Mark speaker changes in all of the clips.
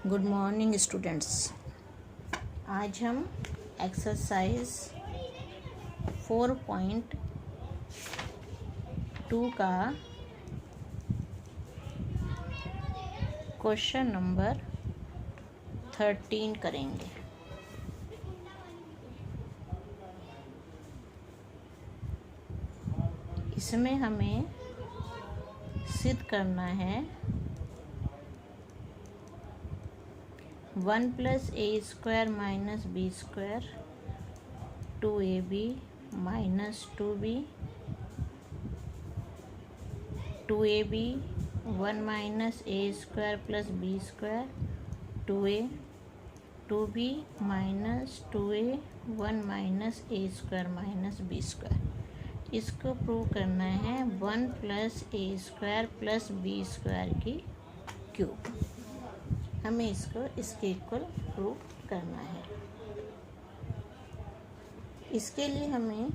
Speaker 1: Good morning students. आज हम exercise 4.2 का क्वेश्चन नंबर 13 करेंगे। इसमें हमें सिद्ध करना है 1 + a² - b² 2ab - 2b 2ab 1 - a² + b² 2a 2b - 2a 1 - a² - b²। इसको प्रूव करना है 1 + a² + b² की क्यूब। हमें इसके इक्वल प्रूव करना है। इसके लिए हमें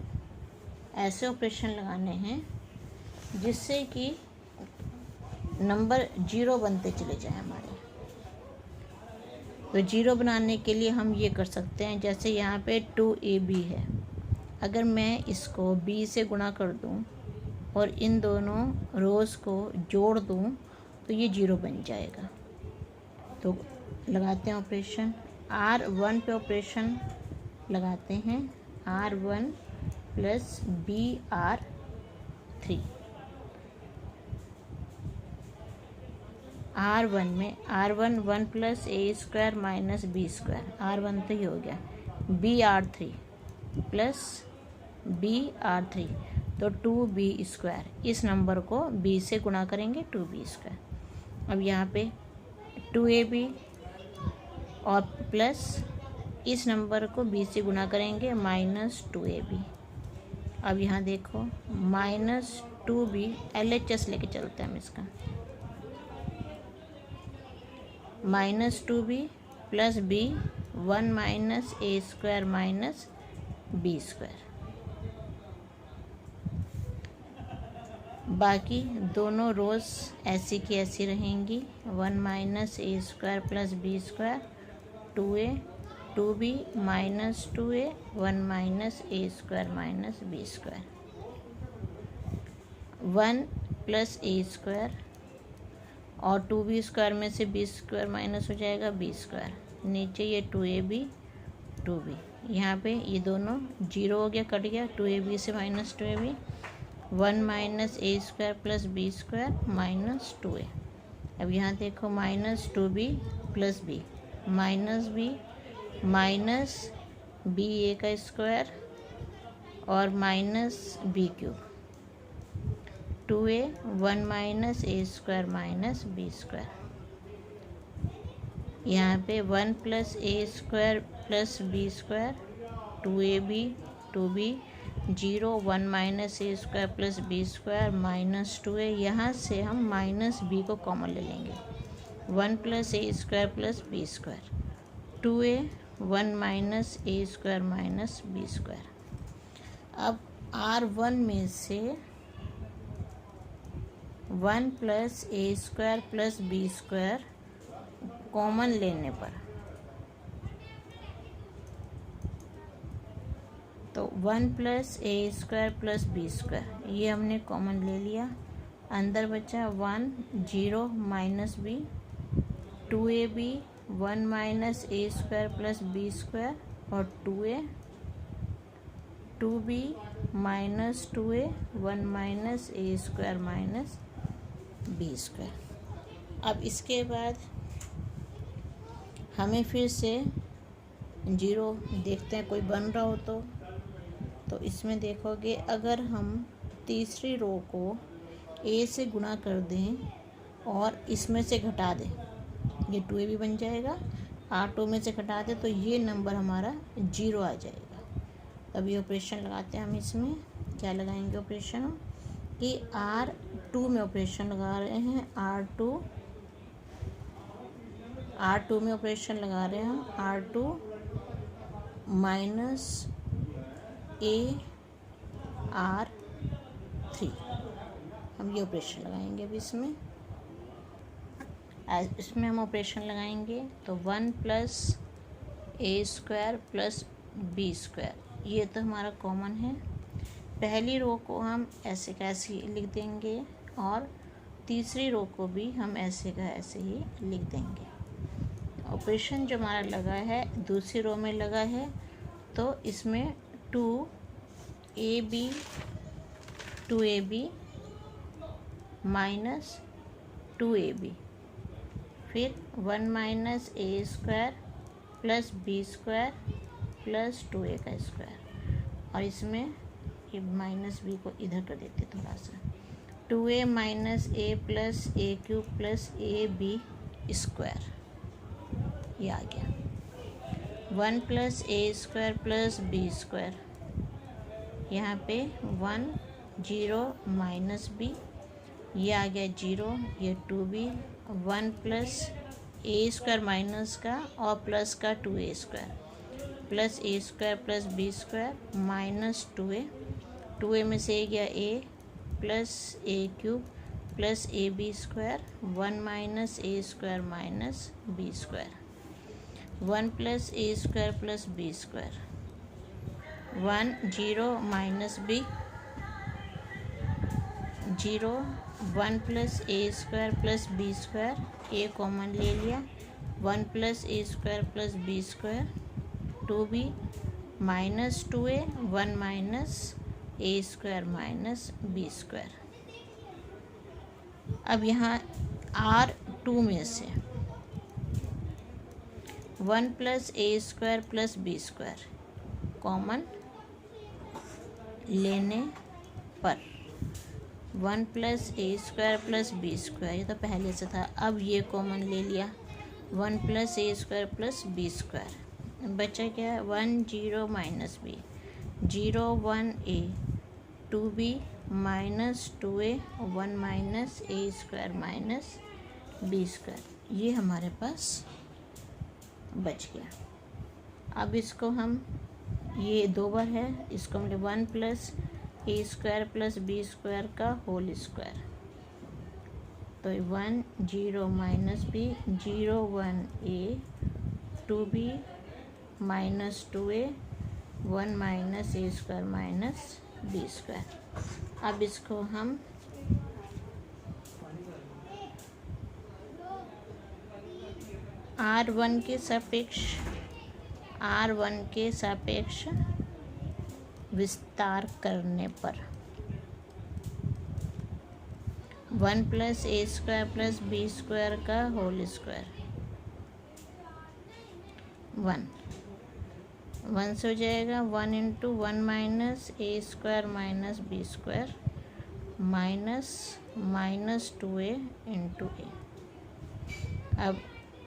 Speaker 1: ऐसे ऑपरेशन लगाने हैं जिससे कि नंबर 0 बनते चले जाए हमारे। तो 0 बनाने के लिए हम ये कर सकते हैं, जैसे यहाँ पे 2ab है। अगर मैं इसको b से गुणा कर दूँ और इन दोनों रोज़ को जोड़ दूँ तो ये 0 बन जाएगा। तो लगाते हैं ऑपरेशन R1 पे ऑपरेशन लगाते हैं R1 + BR3। R1 में R1 1 + a² - b², R1 तो ही हो गया। BR3 + BR3 तो 2b²। इस नंबर को b से गुणा करेंगे 2b²। अब यहाँ पे 2ab और प्लस इस नंबर को b से गुणा करेंगे -2ab। अब यहाँ देखो -2b LHS लेके चलते हैं हम इसका। -2b + b 1 - a² - b²। बाकी दोनों रोज़ ऐसी की ऐसी रहेंगी। 1 - a² + b², 2a 2b - 2a 1 - a² - b²। 1 + a² और 2b² में से b² माइनस हो जाएगा b²। नीचे ये 2ab 2b, यहाँ पे ये दोनों 0 हो गया, कट गया। 2ab से -2ab 1 - a² + b² - 2a। अब यहाँ देखो -2b + b -b -ba² और -b³ 2a 1 - a² - b²। यहाँ पे 1 + a² + b² 2ab 2b 0 1 - a² + b² - 2a। यहाँ से हम -b को कॉमन ले लेंगे। 1 + a² + b², 2a 1 - a² - b²। अब R1 में से 1 + a² + b² कॉमन लेने पर तो 1 + a² + b² ये हमने कॉमन ले लिया। अंदर बचा 1 0 -b 2ab 1 - a² + b² और 2a 2b - 2a 1 - a² - b²। अब इसके बाद हमें फिर से 0 देखते हैं कोई बन रहा हो तो इसमें देखोगे, अगर हम तीसरी रो को a से गुणा कर दें और इसमें से घटा दें, ये 2ab बन जाएगा। R2 में से घटा दें तो ये नंबर हमारा 0 आ जाएगा। तब ये ऑपरेशन लगाते हैं हम। इसमें क्या लगाएंगे ऑपरेशन कि R2 में ऑपरेशन लगा रहे हैं। R2 में ऑपरेशन लगा रहे हैं हम R2 - AR3। हम ये ऑपरेशन लगाएंगे अब इसमें। इसमें हम ऑपरेशन लगाएंगे तो 1 plus A square plus B square, ये तो हमारा कॉमन है। पहली रो को हम ऐसे का ऐसे ही लिख देंगे और तीसरी रो को भी हम ऐसे का ऐसे ही लिख देंगे। ऑपरेशन जो हमारा लगा है दूसरी रो में लगा है, तो इसमें 2ab माइनस 2ab, फिर 1 minus A square plus B square plus 2a का स्क्वायर, और इसमें ये माइनस बी को इधर कर देते थोड़ा सा, 2a minus A plus A cube plus A B square, ये आ गया। 1 plus A square plus B square, यहाँ पे 1 0 माइनस बी, ये आ गया 0, ये 2b, 1 plus A square minus का और प्लस का 2a square plus A square plus B square minus 2a में से गया a plus A cube plus A B square, 1 minus A square minus B square, 1 plus A square plus B square, 1 0 minus B 0, 1 plus A square plus B square, A common ले लिया, 1 plus A square plus B square, 2b minus 2a, 1 minus A square minus B square. अब यहाँ R2 में से 1 plus A square plus B square common लेने पर 1 plus A square plus B square, ये तो पहले से था, अब ये कॉमन ले लिया, 1 plus A square plus B square, बचा क्या है 1 0 minus B, 0 1 A, 2b minus 2a, 1 minus A square minus B square, ये हमारे पास बच गया। अब इसको हम, ये 2 बार है, इसको हम 1 plus A square plus B square का होल स्क्वायर, तो 1 0 minus B, 0 1 A, 2b minus 2a, 1 minus A square minus B square. अब इसको हम R1 के सापेक्ष विस्तार करने पर 1 plus A square plus B square का होल स्क्वायर, 1 से हो जाएगा 1 into 1 minus A square minus B square minus 2a into A. अब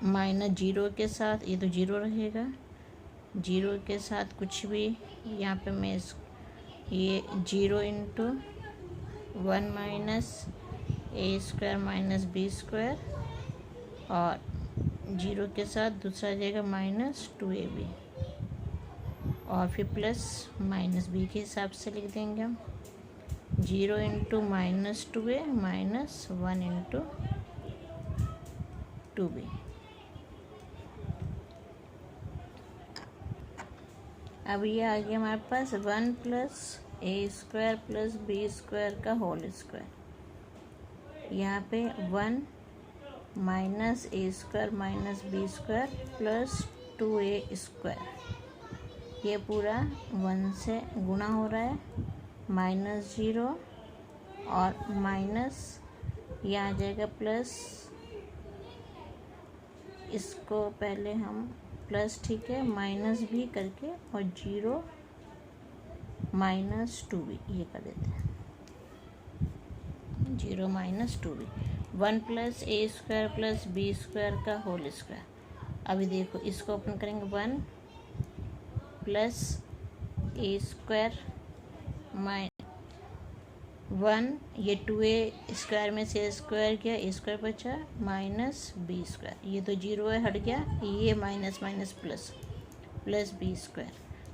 Speaker 1: माइनस 0 के साथ ये तो 0 रहेगा, 0 के साथ कुछ भी, यहाँ पे मैं ये 0 into 1 minus A square minus B square, और 0 के साथ दूसरा आ जाएगा माइनस 2ab, और फिर प्लस माइनस बी के हिसाब से लिख देंगे हम, 0 into minus 2a minus 1 into 2b। अब ये आ गया हमारे पास 1 plus A square plus B square का होल स्क्वायर, यहाँ पे 1 minus A square minus B square plus 2a square, ये पूरा 1 से गुणा हो रहा है, माइनस 0 और माइनस, ये आ जाएगा प्लस, इसको पहले हम प्लस, ठीक है, माइनस भी करके और 0 माइनस 2b ये कर देते हैं, 0 minus 2b, 1 plus A square plus B square का होल स्क्वायर। अभी देखो इसको ओपन करेंगे, 1 प्लस ए स्क्वायर 1, ये 2a स्क्वायर में से स्क्वायर किया, ए स्क्वायर बचा माइनस बी स्क्वायर, ये तो 0 है हट गया, ये minus minus plus B square,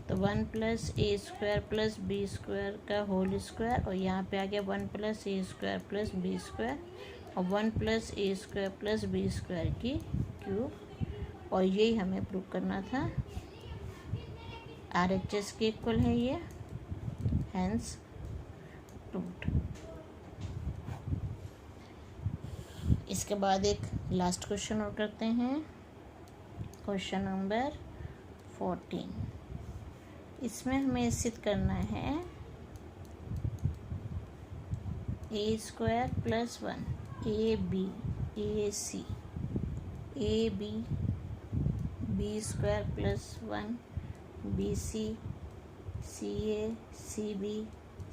Speaker 1: तो 1 plus A square plus B square का होल स्क्वायर, और यहाँ पे आ गया 1 plus A square plus B square और 1 plus A square plus B square की क्यूब, और यही हमें प्रूव करना था। RHS के इक्वल है ये, हैंस प्रूव्ड। इसके बाद एक लास्ट क्वेश्चन और करते हैं, क्वेश्चन नंबर 14। इसमें हमें सिद्ध करना है A square plus 1 A B A C A B B square plus 1 B C C A C B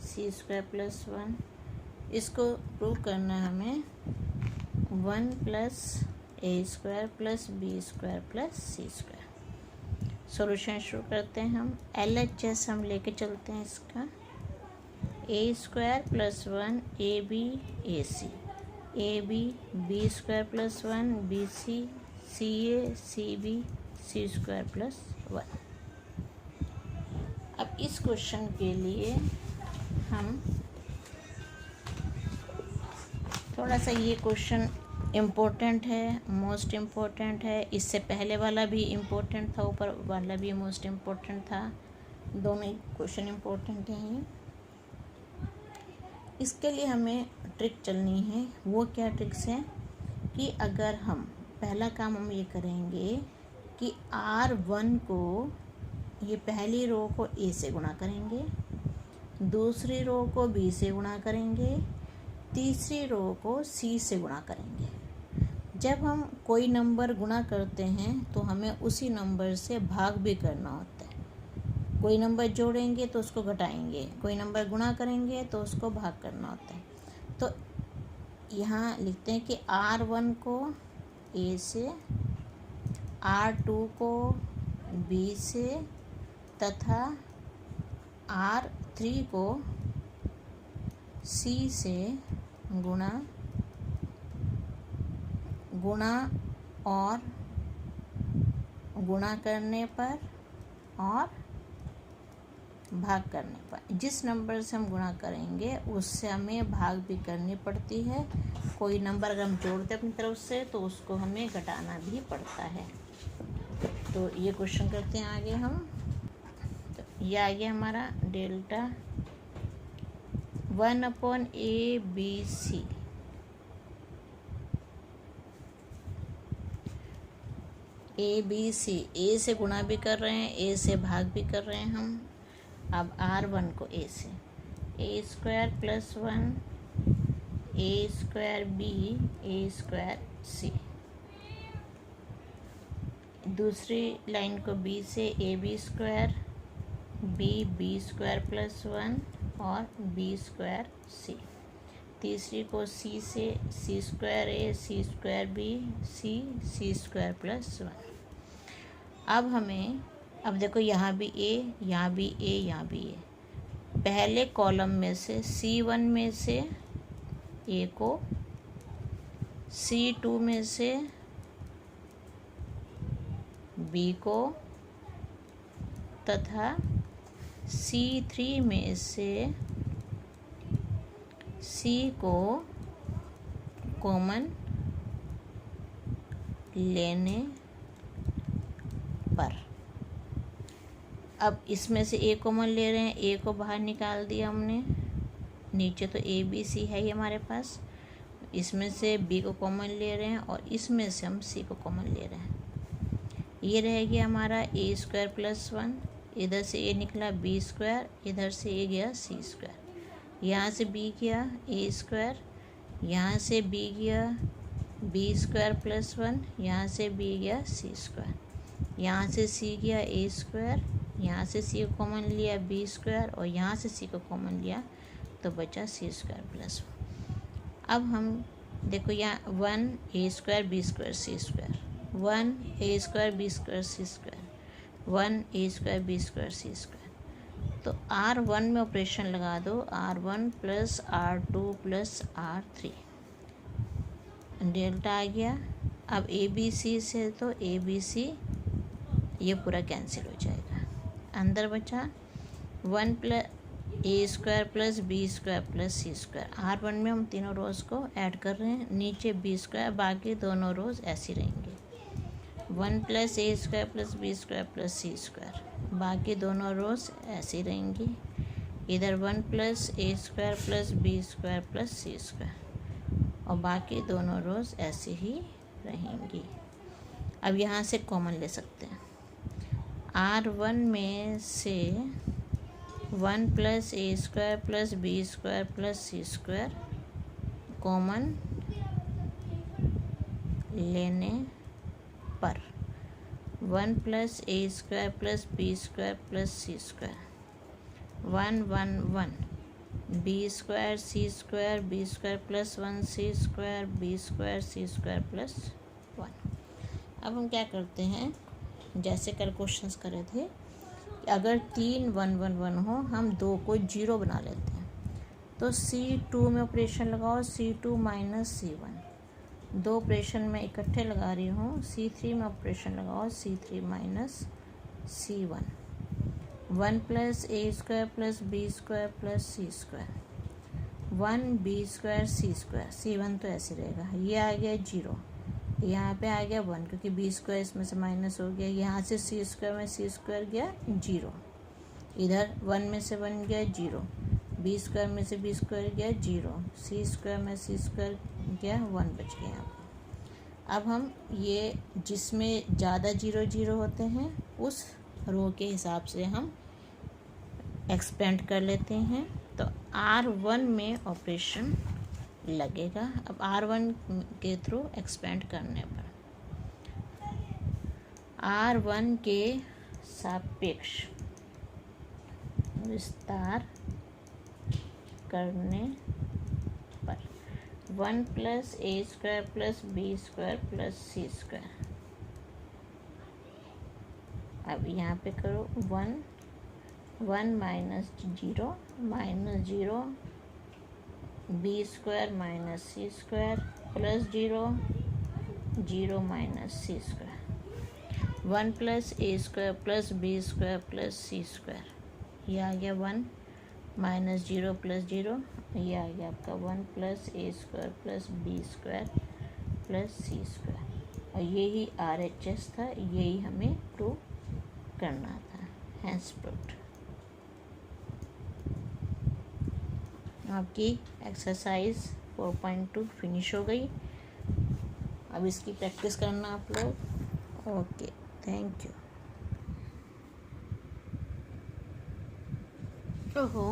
Speaker 1: C square plus 1, इसको प्रूव करना है हमें 1 plus A square plus B square plus C square. Solution शुरू करते हैं हम। LHS हम लेके चलते हैं इसका, A square plus 1 A B A C A B B square plus 1 B C C A C B C square plus 1। अब इस क्वेश्चन के लिए हम थोड़ा सा, ये क्वेश्चन इम्पोर्टेंट है, मोस्ट इम्पोर्टेंट है। इससे पहले वाला भी इम्पोर्टेंट था, ऊपर वाला भी मोस्ट इम्पोर्टेंट था, दोनों ही क्वेश्चन इम्पोर्टेंट हैं ये। इसके लिए हमें ट्रिक चलनी है। वो क्या ट्रिक्स है कि अगर हम पहला काम हम ये करेंगे कि R1 को, ये पहली रो को A से गुणा करेंगे, दूसरी रो को B से गुणा करेंगे, तीसरी रो को C से गुणा करेंगे। जब हम कोई नंबर गुणा करते हैं तो हमें उसी नंबर से भाग भी करना होता है। कोई नंबर जोड़ेंगे तो उसको घटाएंगे, कोई नंबर गुणा करेंगे तो उसको भाग करना होता है। तो यहाँ लिखते हैं कि R1 को A से, R2 को B से तथा R3 को C से गुणा और गुणा करने पर और भाग करने पर, जिस नंबर से हम गुणा करेंगे उससे हमें भाग भी करनी पड़ती है। कोई नंबर अगर हम जोड़ते हैं अपनी तरफ से तो उसको हमें घटाना भी पड़ता है। तो ये क्वेश्चन करते हैं आगे हम। तो ये आ गया हमारा डेल्टा 1/ABC ABC, ए से गुणा भी कर रहे हैं, ए से भाग भी कर रहे हैं हम। अब R1 को ए से, A square plus 1 A square B A square C, दूसरी लाइन को बी से A B square B square plus 1 और बी स्क्वायर सी, तीसरी को सी से C square A C square B C square plus 1। अब हमें, अब देखो यहाँ भी ए, यहाँ भी ए, यहाँ भी ए। पहले कॉलम में से C1 में से ए को, C2 में से बी को तथा C3 में से सी को कॉमन लेने पर, अब इसमें से ए कॉमन ले रहे हैं, ए को बाहर निकाल दिया हमने, नीचे तो ए बी सी है ही हमारे पास, इसमें से बी को कॉमन ले रहे हैं और इसमें से हम सी को कॉमन ले रहे हैं। ये रह गया हमारा ए स्क्वायर प्लस 1, इधर से ए निकला बी स्क्वायर, इधर से ए गया सी स्क्वायर, यहाँ से बी गया ए स्क्वायर, यहाँ से बी गया बी स्क्वायर प्लस 1, यहाँ से बी गया सी स्क्वायर, यहाँ से सी गया ए स्क्वायर, यहाँ से सी को कॉमन लिया बी स्क्वायर और यहाँ से सी को कॉमन लिया तो बचा सी स्क्वायर प्लस 1। अब हम देखो यहाँ 1 A square B square C square, 1 A square B square C square, 1 A square B square C square. तो R1 में ऑपरेशन लगा दो, R1 plus R2 plus R3, delta आ गया। अब ए बी सी से तो ए बी सी ये पूरा कैंसिल हो जाएगा, अंदर बचा 1 plus A square plus B square plus C square. R1 में हम तीनों रोज़ को ऐड कर रहे हैं, नीचे बी स्क्वायर, बाकी दोनों रोज़ ऐसी रहेंगी। 1 plus A square plus B square plus C square, बाकी दोनों रोज़ ऐसी रहेंगी। इधर 1 plus A square plus B square plus C square, और बाकी दोनों रोज़ ऐसी ही रहेंगी। अब यहाँ से कॉमन ले सकते हैं। R1 में से 1 plus A square plus B square plus C square common लेने पर 1 plus A square plus B square plus C square 1 1 1 B square C square B square plus 1 C square B square C square plus 1। अब हम क्या करते हैं, जैसे कल questions करे थे, अगर 3 1 1 1 हो, हम 2 को 0 बना लेते हैं। तो C2 में ऑपरेशन लगाओ, C2 माइनस C1। 2 ऑपरेशन में इकट्ठे लगा रही हूँ। C3 में ऑपरेशन लगाओ, C3 minus C1। 1 plus A square plus B square plus C square 1 B square C square. C1 तो ऐसे रहेगा, ये आ गया 0, यहाँ पे आ गया 1 क्योंकि बी स्क्वायर इसमें से माइनस हो गया। यहाँ से सी स्क्वायर में सी स्क्वायर गया 0, इधर 1 में से 1 गया 0, बी स्क्वायर में से बी स्क्वायर गया 0, सी स्क्वायर में सी स्क्वायर गया 1 बच गया यहाँ पे। अब हम ये जिसमें ज़्यादा 0 0 होते हैं उस रो के हिसाब से हम एक्सपेंड कर लेते हैं। तो R1 में ऑपरेशन लगेगा। अब R1 के थ्रू एक्सपेंड करने पर R1 के सापेक्ष विस्तार करने पर 1 plus A square plus B square plus C square. अब यहाँ पे करो 1 1 minus 0 B square minus C square plus 0 0 minus C square 1 plus A square plus B square plus C square, ये आ गया 1 माइनस 0 प्लस 0, ये आ गया आपका 1 plus A square plus B square plus C square. और यही RHS था, यही हमें प्रूव करना था। Hence proved. आपकी एक्सरसाइज 4.2 फिनिश हो गई। अब इसकी प्रैक्टिस करना आप लोग। Okay, thank you. ओहो।